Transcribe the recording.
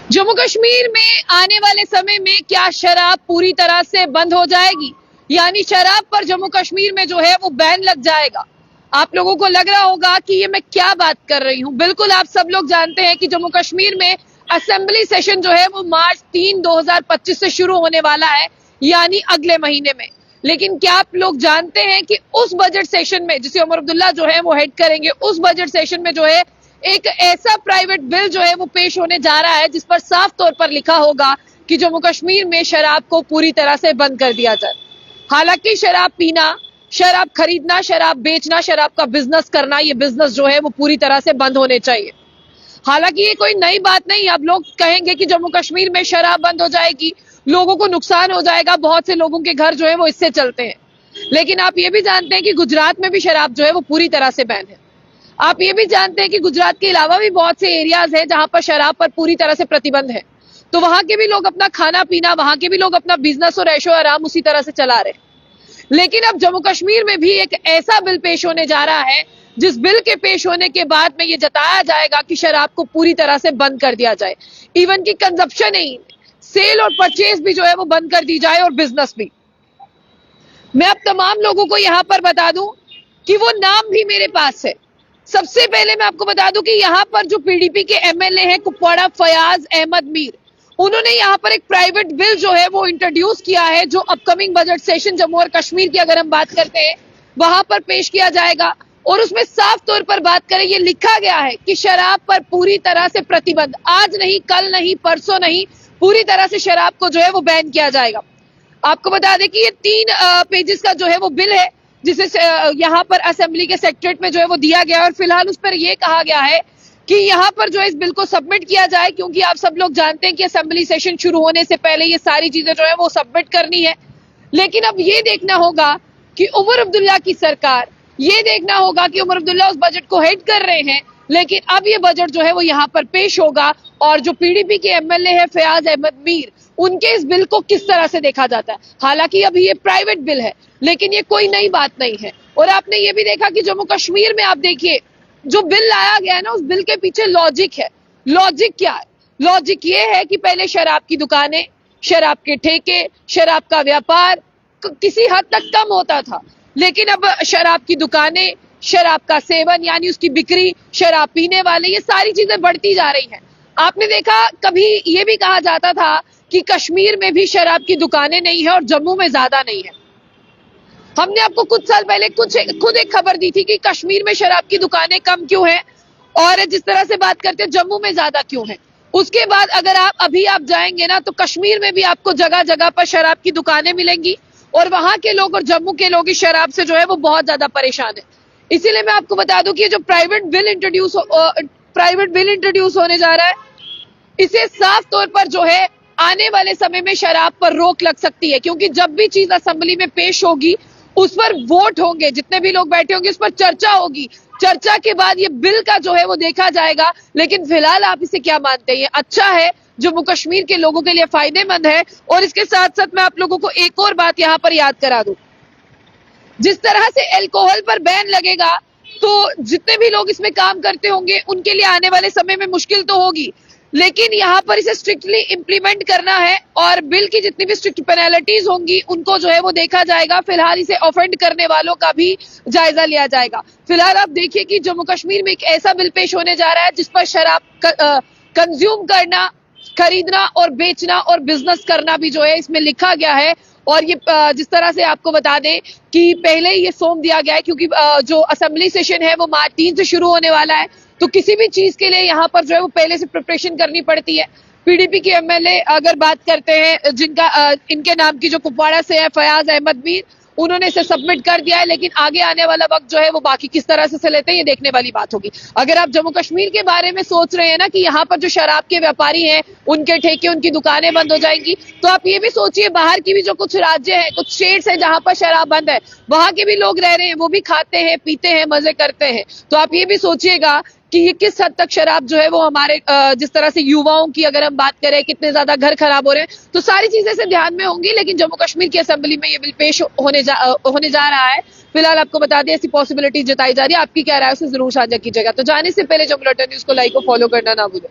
जम्मू कश्मीर में आने वाले समय में क्या शराब पूरी तरह से बंद हो जाएगी, यानी शराब पर जम्मू कश्मीर में जो है वो बैन लग जाएगा। आप लोगों को लग रहा होगा कि ये मैं क्या बात कर रही हूं। बिल्कुल, आप सब लोग जानते हैं कि जम्मू कश्मीर में असेंबली सेशन जो है वो मार्च 3, 2025 से शुरू होने वाला है, यानी अगले महीने में। लेकिन क्या आप लोग जानते हैं कि उस बजट सेशन में जिसे उमर अब्दुल्ला जो है वो हेड करेंगे, उस बजट सेशन में जो है एक ऐसा प्राइवेट बिल जो है वो पेश होने जा रहा है जिस पर साफ तौर पर लिखा होगा कि जम्मू कश्मीर में शराब को पूरी तरह से बंद कर दिया जाए। हालांकि शराब पीना, शराब खरीदना, शराब बेचना, शराब का बिजनेस करना, ये बिजनेस जो है वो पूरी तरह से बंद होने चाहिए। हालांकि ये कोई नई बात नहीं। अब लोग कहेंगे कि जम्मू कश्मीर में शराब बंद हो जाएगी, लोगों को नुकसान हो जाएगा, बहुत से लोगों के घर जो है वो इससे चलते हैं। लेकिन आप ये भी जानते हैं कि गुजरात में भी शराब जो है वो पूरी तरह से बैन है। आप ये भी जानते हैं कि गुजरात के अलावा भी बहुत से एरियाज हैं जहां पर शराब पर पूरी तरह से प्रतिबंध है। तो वहां के भी लोग अपना खाना पीना, वहां के भी लोग अपना बिजनेस और ऐशो आराम उसी तरह से चला रहे हैं। लेकिन अब जम्मू कश्मीर में भी एक ऐसा बिल पेश होने जा रहा है जिस बिल के पेश होने के बाद में ये जताया जाएगा कि शराब को पूरी तरह से बंद कर दिया जाए। इवन की कंजप्शन नहीं, सेल और परचेज भी जो है वो बंद कर दी जाए और बिजनेस भी। मैं अब तमाम लोगों को यहां पर बता दूं कि वो नाम भी मेरे पास है। सबसे पहले मैं आपको बता दूं कि यहाँ पर जो पीडीपी के एमएलए हैं कुपवाड़ा फयाज अहमद मीर, उन्होंने यहाँ पर एक प्राइवेट बिल जो है वो इंट्रोड्यूस किया है जो अपकमिंग बजट सेशन जम्मू और कश्मीर की अगर हम बात करते हैं वहां पर पेश किया जाएगा। और उसमें साफ तौर पर बात करें, ये लिखा गया है कि शराब पर पूरी तरह से प्रतिबंध, आज नहीं, कल नहीं, परसों नहीं, पूरी तरह से शराब को जो है वो बैन किया जाएगा। आपको बता दें कि ये 3 पेजेस का जो है वो बिल है जिसे यहाँ पर असेंबली के सेक्रेटरीट में जो है वो दिया गया है। और फिलहाल उस पर यह कहा गया है कि यहाँ पर जो है इस बिल को सबमिट किया जाए, क्योंकि आप सब लोग जानते हैं कि असेंबली सेशन शुरू होने से पहले ये सारी चीजें जो है वो सबमिट करनी है। लेकिन अब ये देखना होगा कि उमर अब्दुल्ला की सरकार, ये देखना होगा कि उमर अब्दुल्ला उस बजट को हेड कर रहे हैं, लेकिन अब ये बजट जो है वो यहाँ पर पेश होगा और जो पीडीपी के एमएलए है फयाज अहमद मीर, उनके इस बिल को किस तरह से देखा जाता है। हालांकि अभी ये प्राइवेट बिल है, लेकिन ये कोई नई बात नहीं है। और आपने ये भी देखा कि जम्मू कश्मीर में आप देखिए जो बिल लाया गया है ना, उस बिल के पीछे लॉजिक है। लॉजिक क्या है? लॉजिक ये है कि पहले शराब की दुकानें, शराब के ठेके, शराब का व्यापार किसी हद तक कम होता था, लेकिन अब शराब की दुकानें, शराब का सेवन यानी उसकी बिक्री, शराब पीने वाले, ये सारी चीजें बढ़ती जा रही हैं। आपने देखा कभी ये भी कहा जाता था कि कश्मीर में भी शराब की दुकानें नहीं है और जम्मू में ज्यादा नहीं है। हमने आपको कुछ साल पहले खुद एक खबर दी थी कि कश्मीर में शराब की दुकानें कम क्यों हैं और जिस तरह से बात करते हैं जम्मू में ज्यादा क्यों है। उसके बाद अगर आप जाएंगे ना तो कश्मीर में भी आपको जगह जगह पर शराब की दुकानें मिलेंगी और वहां के लोग और जम्मू के लोग इस शराब से जो है वो बहुत ज्यादा परेशान है। इसीलिए मैं आपको बता दूं कि जो प्राइवेट बिल इंट्रोड्यूस होने जा रहा है, इसे साफ तौर पर जो है आने वाले समय में शराब पर रोक लग सकती है, क्योंकि जब भी चीज असेंबली में पेश होगी उस पर वोट होंगे, जितने भी लोग बैठे होंगे उस पर चर्चा होगी। चर्चा के बाद ये बिल का जो है वो देखा जाएगा। लेकिन फिलहाल आप इसे क्या मानते हैं? ये अच्छा है, जम्मू कश्मीर के लोगों के लिए फायदेमंद है। और इसके साथ साथ मैं आप लोगों को एक और बात यहाँ पर याद करा दूं, जिस तरह से अल्कोहल पर बैन लगेगा तो जितने भी लोग इसमें काम करते होंगे उनके लिए आने वाले समय में मुश्किल तो होगी, लेकिन यहाँ पर इसे स्ट्रिक्टली इंप्लीमेंट करना है और बिल की जितनी भी स्ट्रिक्ट पेनल्टीज होंगी उनको जो है वो देखा जाएगा। फिलहाल इसे ऑफेंड करने वालों का भी जायजा लिया जाएगा। फिलहाल आप देखिए कि जम्मू कश्मीर में एक ऐसा बिल पेश होने जा रहा है जिस पर शराब कंज्यूम करना, खरीदना और बेचना और बिजनेस करना भी जो है इसमें लिखा गया है। और ये जिस तरह से आपको बता दें कि पहले ही ये सौंप दिया गया है, क्योंकि जो असेंबली सेशन है वो मार्च 3 से शुरू होने वाला है, तो किसी भी चीज के लिए यहाँ पर जो है वो पहले से प्रिपरेशन करनी पड़ती है। पीडीपी के एमएलए अगर बात करते हैं जिनका इनके नाम की जो कुपवाड़ा से है फयाज अहमद मीर, उन्होंने इसे सबमिट कर दिया है, लेकिन आगे आने वाला वक्त जो है वो बाकी किस तरह से लेते हैं ये देखने वाली बात होगी। अगर आप जम्मू कश्मीर के बारे में सोच रहे हैं ना कि यहाँ पर जो शराब के व्यापारी हैं उनके ठेके, उनकी दुकानें बंद हो जाएंगी, तो आप ये भी सोचिए बाहर की भी जो कुछ राज्य हैं, कुछ स्टेट्स हैं जहां पर शराब बंद है, वहां के भी लोग रह रहे हैं, वो भी खाते हैं, पीते हैं, मजे करते हैं। तो आप ये भी सोचिएगा कि ये किस हद तक शराब जो है वो हमारे जिस तरह से युवाओं की अगर हम बात करें, कितने ज्यादा घर खराब हो रहे हैं, तो सारी चीजें से ध्यान में होंगी। लेकिन जम्मू कश्मीर की असेंबली में ये बिल पेश होने जा रहा है। फिलहाल आपको बता दें ऐसी पॉसिबिलिटी जताई जा रही है। आपकी क्या राय है उसे जरूर साझा कीजिएगा। तो जाने से पहले जम्मू न्यूज को लाइक और फॉलो करना ना भूलें।